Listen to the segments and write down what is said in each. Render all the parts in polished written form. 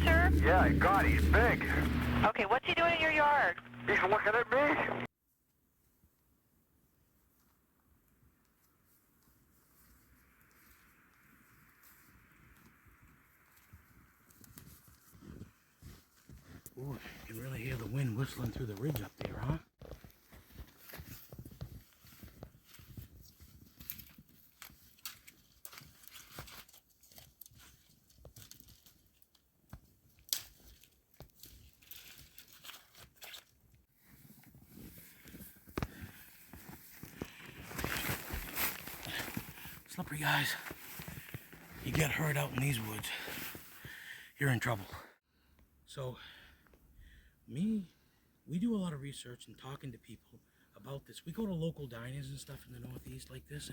sir? Yeah, God, he's big. Okay, what's he doing in your yard? He's looking at me. Ooh, you can really hear the wind whistling through the ridge up there, huh? Slippery, guys. You get hurt out in these woods, you're in trouble. So, we do a lot of research and talking to people about this. We go to local diners and stuff in the Northeast like this,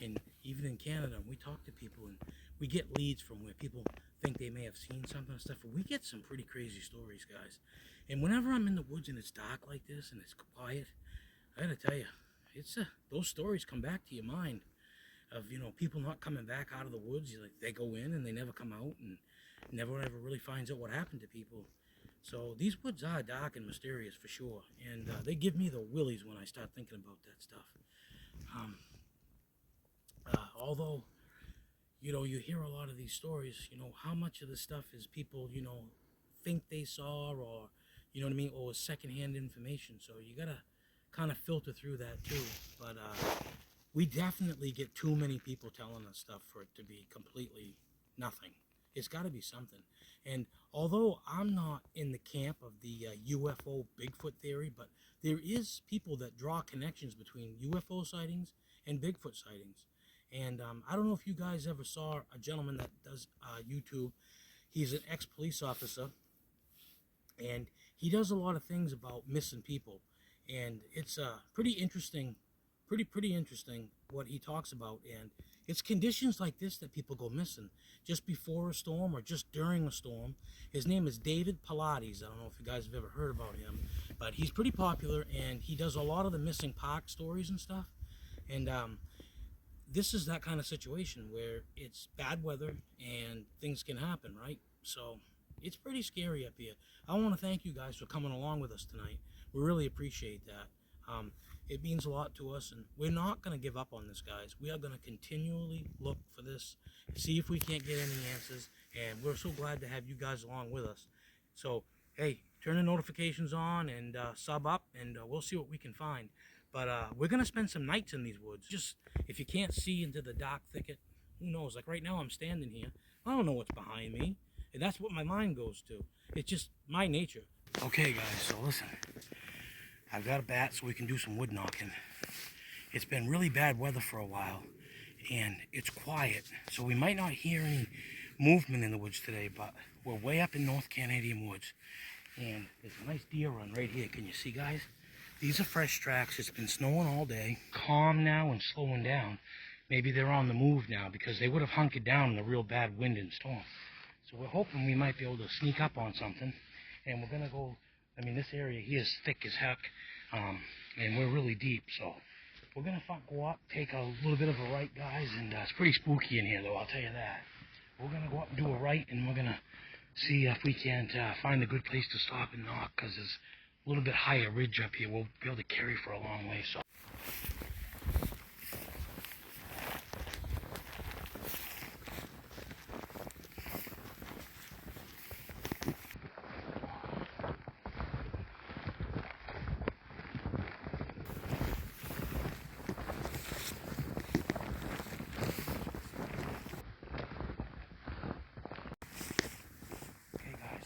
and even in Canada, we talk to people and we get leads from where people think they may have seen something and stuff. But we get some pretty crazy stories, guys. And whenever I'm in the woods and it's dark like this and it's quiet, I gotta tell you, it's those stories come back to your mind of, you know, people not coming back out of the woods. Like, they go in and they never come out, and never ever really finds out what happened to people. So these woods are dark and mysterious for sure, and they give me the willies when I start thinking about that stuff. Although, you know, you hear a lot of these stories, you know, how much of the stuff is people, you know, think they saw, or, you know what I mean, or secondhand information. So you gotta kind of filter through that too. But we definitely get too many people telling us stuff for it to be completely nothing. It's got to be something. And although I'm not in the camp of the UFO Bigfoot theory, but there is people that draw connections between UFO sightings and Bigfoot sightings. And I don't know if you guys ever saw a gentleman that does YouTube. He's an ex-police officer, and he does a lot of things about missing people. And it's pretty interesting, pretty interesting what he talks about. And it's conditions like this that people go missing, just before a storm or just during a storm. His name is David Pilates. I don't know if you guys have ever heard about him, but he's pretty popular, and he does a lot of the missing park stories and stuff. And this is that kind of situation where it's bad weather and things can happen, right? So it's pretty scary up here. I want to thank you guys for coming along with us tonight. We really appreciate that. It means a lot to us, and we're not going to give up on this, guys. We are going to continually look for this, see if we can't get any answers, and we're so glad to have you guys along with us. So, hey, turn the notifications on and sub up, and we'll see what we can find. But we're going to spend some nights in these woods. Just, if you can't see into the dark thicket, who knows? Like right now I'm standing here. I don't know what's behind me, and that's what my mind goes to. It's just my nature. Okay, guys, so listen. I've got a bat so we can do some wood knocking. It's been really bad weather for a while, and it's quiet, so we might not hear any movement in the woods today, but we're way up in North Canadian woods, and there's a nice deer run right here. Can you see, guys? These are fresh tracks. It's been snowing all day. Calm now and slowing down. Maybe they're on the move now, because they would have hunkered down in the real bad wind and storm. So we're hoping we might be able to sneak up on something, and we're going to go. I mean, this area here is thick as heck, and we're really deep, so we're going to go up, take a little bit of a right, guys, and it's pretty spooky in here, though, I'll tell you that. We're going to go up and do a right, and we're going to see if we can't find a good place to stop and knock, because there's a little bit higher ridge up here. We'll be able to carry for a long way, so.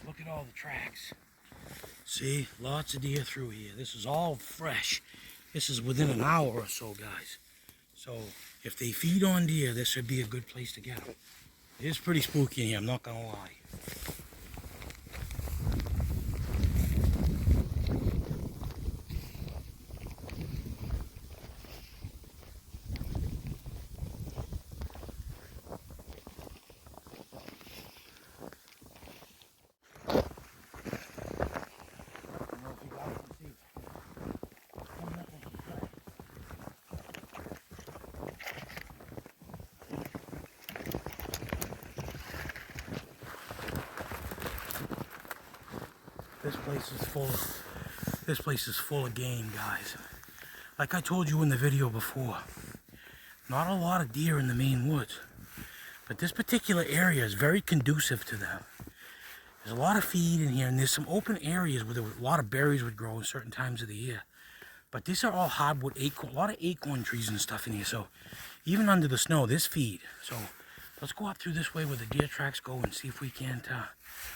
Look at all the tracks. See, lots of deer through here. This is all fresh. This is within an hour or so, guys. So if they feed on deer, this would be a good place to get them. It is pretty spooky in here, I'm not gonna lie. This place is full of game, guys. Like I told you in the video before, not a lot of deer in the main woods, but this particular area is very conducive to them. There's a lot of feed in here, and there's some open areas where a lot of berries would grow in certain times of the year. But these are all hardwood acorn, a lot of acorn trees and stuff in here, so even under the snow, there's feed. So let's go up through this way where the deer tracks go and see if we can't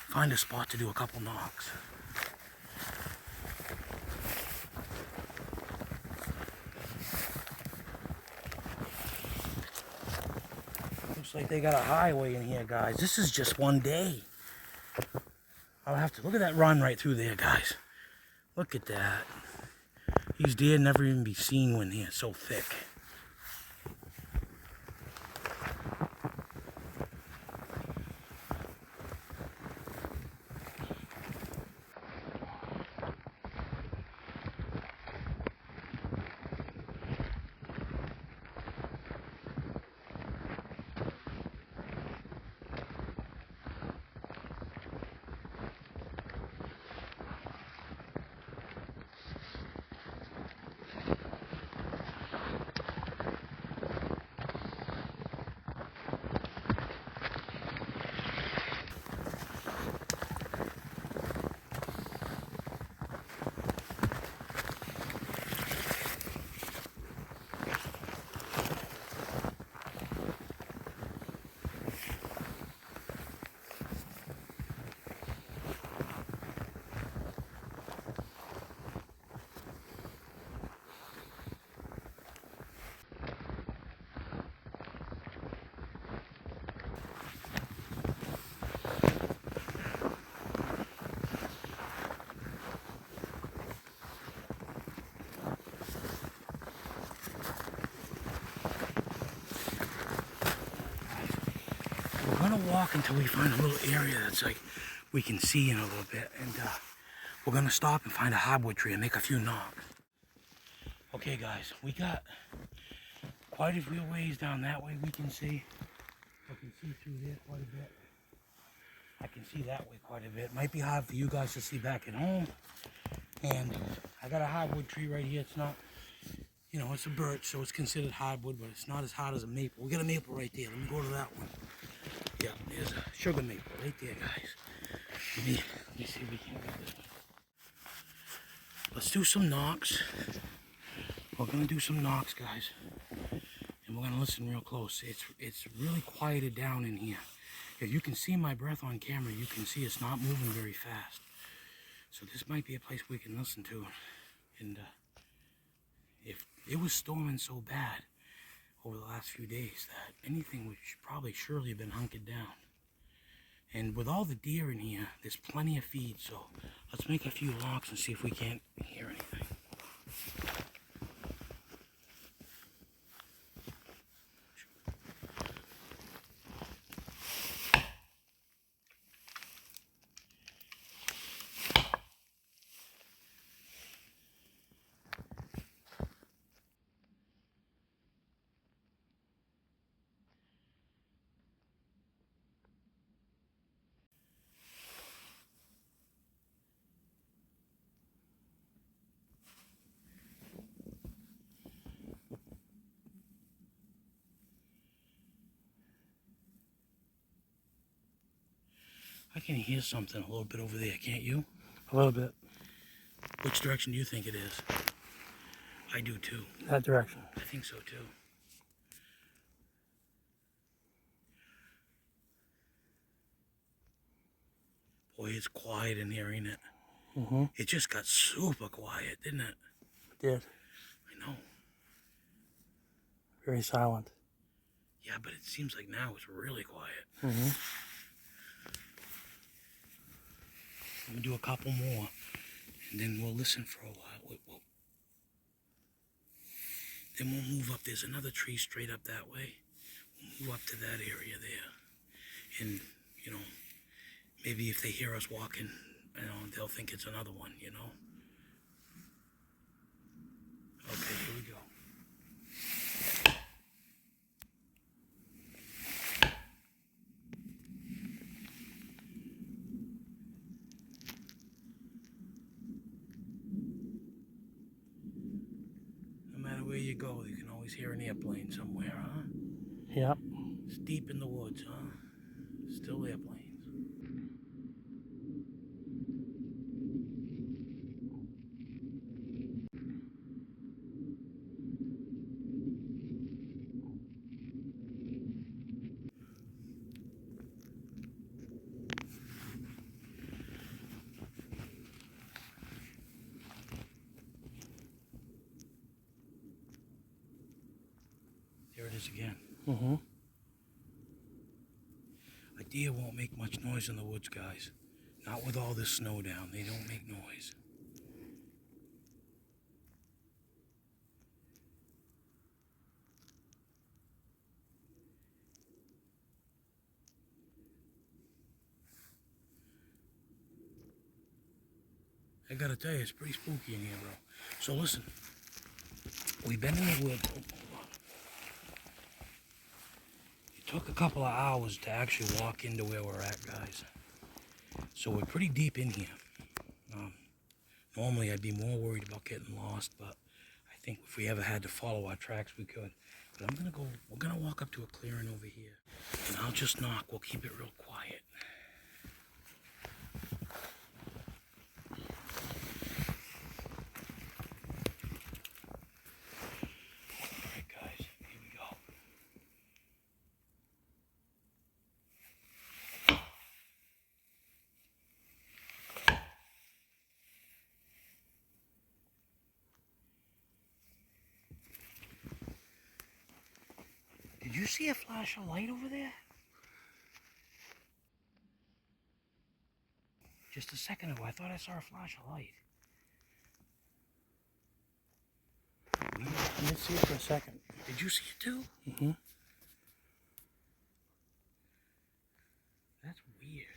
find a spot to do a couple knocks. Looks like they got a highway in here, guys. This is just one day. I'll have to look at that run right through there, guys. Look at that. These deer never even be seen when they're so thick. We're gonna walk until we find a little area that's like we can see in a little bit, and we're gonna stop and find a hardwood tree and make a few knocks. Okay guys, we got quite a few ways down that way we can see. I can see through there quite a bit. I can see that way quite a bit. Might be hard for you guys to see back at home. And I got a hardwood tree right here. It's not, you know, it's a birch, so it's considered hardwood, but it's not as hard as a maple. We got a maple right there. Let me go to that one. Yeah, there's a sugar maple right there, guys. Let me see if we can get this one. Let's do some knocks. We're gonna do some knocks, guys, and we're gonna listen real close. It's really quieted down in here. If you can see my breath on camera, you can see it's not moving very fast. So this might be a place we can listen to. And if it was storming so bad over the last few days that anything would probably surely have been hunkered down. And with all the deer in here, there's plenty of feed, so let's make a few knocks and see if we can't hear anything. I can hear something a little bit over there, can't you? A little bit. Which direction do you think it is? I do too. That direction. I think so too. Boy, it's quiet in here, ain't it? Mm-hmm. It just got super quiet, didn't it? It did. I know. Very silent. Yeah, but it seems like now it's really quiet. Mm-hmm. I'm gonna do a couple more, and then we'll listen for a while. Then we'll move up. There's another tree straight up that way. We'll move up to that area there. And, you know, maybe if they hear us walking, you know, they'll think it's another one, you know. Okay, here we go. you go, you can always hear an airplane somewhere, huh? Yep. It's deep in the woods, huh? Still airplanes. There it is again. Mm-hmm. A deer won't make much noise in the woods, guys. Not with all this snow down. They don't make noise. I gotta tell you, it's pretty spooky in here, bro. So listen, we've been in the woods. It took a couple of hours to actually walk into where we're at, guys. So we're pretty deep in here. Normally I'd be more worried about getting lost, but I think if we ever had to follow our tracks, we could. But we're gonna walk up to a clearing over here, and I'll just knock. We'll keep it real quiet. Alright guys, here we go. Did you see a flash of light over there? Just a second ago, I thought I saw a flash of light. Let me see it for a second. Did you see it too? Mm-hmm. That's weird.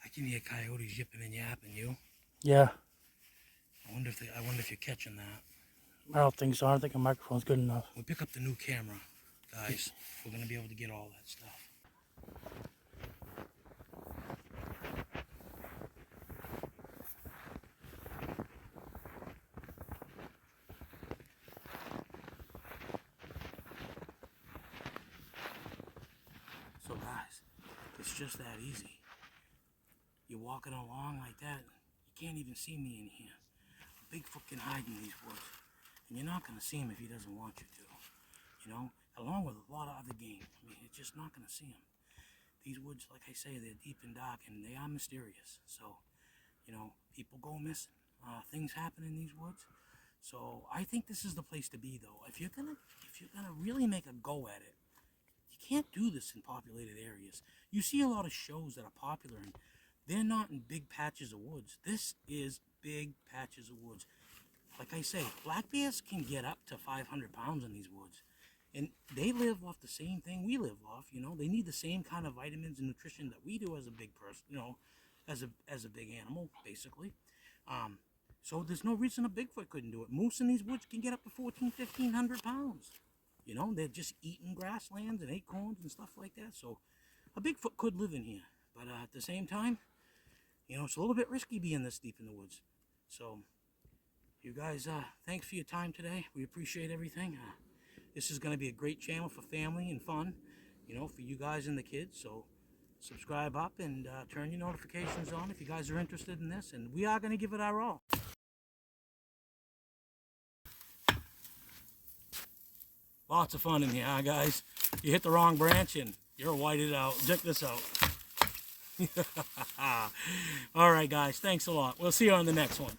I can hear coyotes yipping and yapping. You? Yeah. I wonder if you're catching that. I don't think so. I don't think a microphone's good enough. We pick up the new camera, guys. We're gonna be able to get all that stuff. So guys, it's just that easy. You're walking along like that, you can't even see me in here. Bigfoot can hide in these woods, and you're not gonna see him if he doesn't want you to. You know, along with a lot of other game. I mean, you're just not gonna see him. These woods, like I say, they're deep and dark, and they are mysterious. So, you know, people go missing. Things happen in these woods. So I think this is the place to be, though. If you're gonna really make a go at it, you can't do this in populated areas. You see a lot of shows that are popular, and they're not in big patches of woods. This is big patches of woods. Like I say, black bears can get up to 500 pounds in these woods. And they live off the same thing we live off, you know. They need the same kind of vitamins and nutrition that we do as a big person, you know, as a big animal, basically. So there's no reason a Bigfoot couldn't do it. Moose in these woods can get up to 1,500 pounds. You know, they're just eating grasslands and acorns and stuff like that. So a Bigfoot could live in here. But at the same time, you know, it's a little bit risky being this deep in the woods. So you guys, thanks for your time today. We appreciate everything. This is going to be a great channel for family and fun, you know, for you guys and the kids. So subscribe up and turn your notifications on if you guys are interested in this. And we are going to give it our all. Lots of fun in here, huh, guys? You hit the wrong branch and you're whited out. Check this out. All right, guys. Thanks a lot. We'll see you on the next one.